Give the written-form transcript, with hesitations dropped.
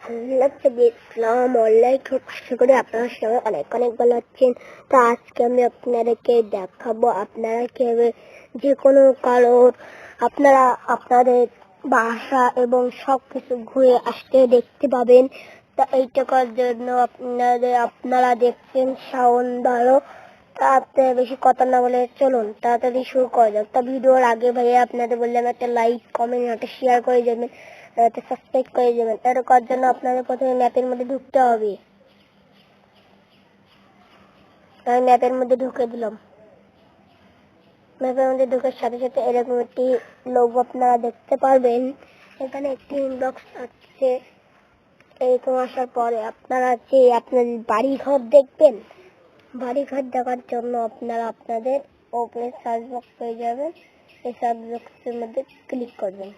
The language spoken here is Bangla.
আসসালামু আলাইকুম। আশা করি আপনারা সবাই অনেক অনেক ভালো আছেন। তো আজকে আমি আপনাদেরকে দেখাবো আপনারা কিভাবে যে কোনো কারোর আপনারা আপনাদের বাসা এবং সবকিছু ঘুরে আসতে দেখতে পাবেন। তা এইটা করার জন্য আপনারা দেখছেন শাওন বারো। তাতে বেশি কথা না বলে চলুন তাড়াতাড়ি শুরু করা যাক। তা ভিডিওর আগে ভাইয়া আপনাদের বললাম একটা লাইক কমেন্ট একটা শেয়ার করে যাবেন, সাবস্ক্রাইব করে যাবেন। তার করার জন্য আপনাদের প্রথমে ম্যাপের মধ্যে ঢুকতে হবে। আমি ম্যাপের মধ্যে ঢুকে দিলাম। ম্যাপের মধ্যে ঢুকার সাথে সাথে এরকম একটি লোগো আপনারা দেখতে পারবেন। এখানে একটি ইনবক্স আছে। এরকম আসার পরে আপনারা যে আপনাদের বাড়ি ঘর দেখবেন, বাড়ি ঘর দেখার জন্য আপনারা আপনাদের ওপরে সার্চ বক্স পেয়ে যাবেন। এই সার্চ বক্সের মধ্যে ক্লিক করবেন।